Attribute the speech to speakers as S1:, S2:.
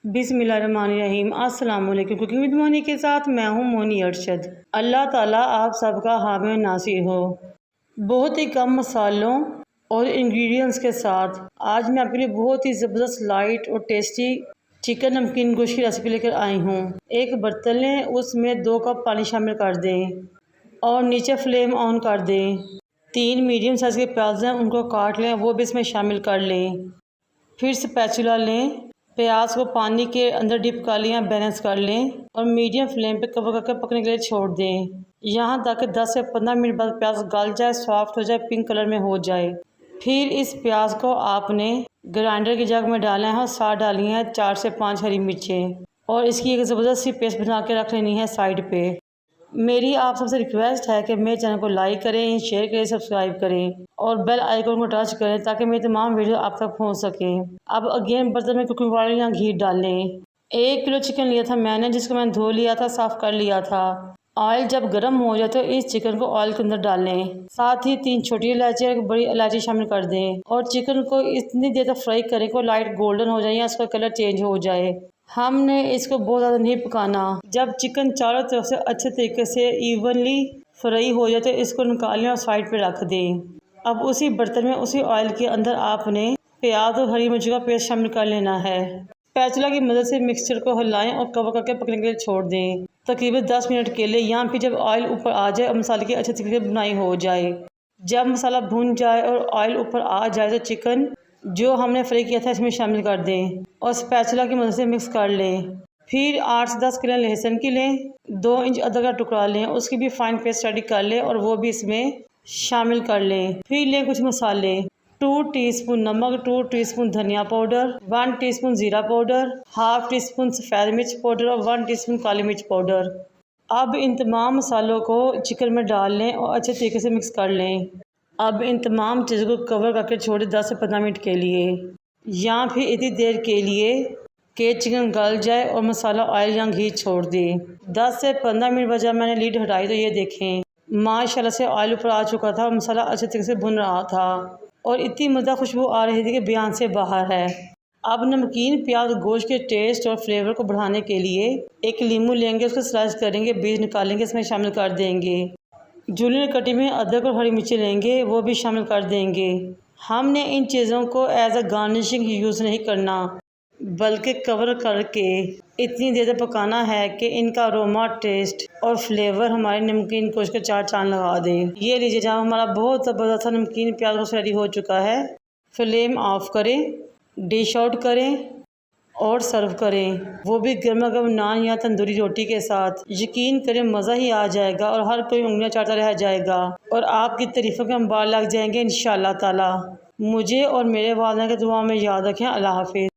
S1: बिस्मिल्लाहिर्रहमानिर्रहीम। अस्सलाम वालेकुम। कुकिंग विद मोनी के साथ मैं हूँ मोनी अरशद। अल्लाह ताला आप सबका हामी नासिर हो। बहुत ही कम मसालों और इंग्रेडिएंट्स के साथ आज मैं आपके लिए बहुत ही ज़बरदस्त लाइट और टेस्टी चिकन नमकीन गोश्त की रेसिपी लेकर आई हूँ। एक बर्तन लें, उसमें 2 कप पानी शामिल कर दें और नीचे फ्लेम ऑन कर दें। 3 मीडियम साइज़ के प्याज हैं, उनको काट लें, वो भी इसमें शामिल कर लें। फिर स्पैचुला लें, प्याज को पानी के अंदर डिप कर लें, बैलेंस कर लें और मीडियम फ्लेम पे कवर करके पकने के लिए छोड़ दें। यहाँ तक 10 से 15 मिनट बाद प्याज गल जाए, सॉफ्ट हो जाए, पिंक कलर में हो जाए। फिर इस प्याज को आपने ग्राइंडर की जग में डालना है और साथ डाली हैं 4 से 5 हरी मिर्चें और इसकी एक ज़बरदस्त सी पेस्ट बना के रख लेनी है साइड पे। मेरी आप सबसे रिक्वेस्ट है कि मेरे चैनल को लाइक करें, शेयर करें, सब्सक्राइब करें और बेल आइकन को टच करें ताकि मेरी तमाम वीडियो आप तक पहुंच सकें। अब अगेन बर्तन में कुकिंग ऑयल या घी डालें। 1 किलो चिकन लिया था मैंने, जिसको मैंने धो लिया था, साफ़ कर लिया था। ऑयल जब गर्म हो जाए तो इस चिकन को ऑयल के अंदर डालें। साथ ही 3 छोटी इलायची और 1 बड़ी इलायची शामिल कर दें और चिकन को इतनी देर तक फ्राई करें कि लाइट गोल्डन हो जाए या उसका कलर चेंज हो जाए। हमने इसको बहुत ज़्यादा नहीं पकाना। जब चिकन चारों तरफ से अच्छे तरीके से इवनली फ्राई हो जाए तो इसको निकालें और साइड पे रख दें। अब उसी बर्तन में उसी ऑयल के अंदर आपने प्याज और हरी मिर्च का पेस्ट शामिल कर लेना है। स्पैचुला की मदद से मिक्सचर को हिलाएं और कवर करके पकने के लिए छोड़ दें तकरीबन 10 मिनट के लिए। यहाँ फिर जब ऑयल ऊपर आ जाए और मसाले की अच्छे तरीके से बुनाई हो जाए, जब मसाला भुन जाए और ऑयल ऊपर आ जाए तो चिकन जो हमने फ्राई किया था इसमें शामिल कर दें और स्पैचुला की मदद से मिक्स कर लें। फिर 8 से 10 कलियां लहसुन की लें, 2 इंच अदरक का टुकड़ा लें, उसकी भी फाइन पेस्ट रेडी कर लें और वो भी इसमें शामिल कर लें। फिर लें कुछ मसाले, 2 टीस्पून नमक, 2 टीस्पून धनिया पाउडर, 1 टीस्पून ज़ीरा पाउडर, हाफ टी स्पून सफ़ेद मिर्च पाउडर और 1 टीस्पून काली मिर्च पाउडर। अब इन तमाम मसालों को चिकन में डाल लें और अच्छे तरीके से मिक्स कर लें। अब इन तमाम चीज़ों को कवर करके छोड़े 10 से 15 मिनट के लिए, या फिर इतनी देर के लिए कि चिकन गल जाए और मसाला ऑयल या घी छोड़ दे। 10 से 15 मिनट बाद जब मैंने लीड हटाई तो ये देखें माशाल्लाह से ऑयल ऊपर आ चुका था और मसाला अच्छे तरीके से भुन रहा था और इतनी मज़ेदार खुशबू आ रही थी कि बयान से बाहर है। अब नमकीन प्याज गोश्त के टेस्ट और फ्लेवर को बढ़ाने के लिए 1 लीमू लेंगे, उसको स्लाइस करेंगे, बीज निकालेंगे, इसमें शामिल कर देंगे। जूलियन कटी में अदरक और हरी मिर्ची लेंगे, वो भी शामिल कर देंगे। हमने इन चीज़ों को एज अ गार्निशिंग यूज़ नहीं करना, बल्कि कवर करके इतनी देर तक पकाना है कि इनका अरोमा, टेस्ट और फ्लेवर हमारे नमकीन गोश्त के 4 चांद लगा दें। ये लीजिए, जब हमारा बहुत ज़बरदस्त नमकीन प्याज गोश्त रेडी हो चुका है, फ्लेम ऑफ करें, डिश आउट करें और सर्व करें, वो भी गर्मा गर्म नान या तंदूरी रोटी के साथ। यकीन करें मज़ा ही आ जाएगा और हर कोई उंगलियां चाटता रह जाएगा और आपकी तारीफ़ों के अंबार लग जाएंगे इंशाअल्लाह ताला। मुझे और मेरे वालिदैन की दुआ में याद रखें। अल्लाह हाफिज़।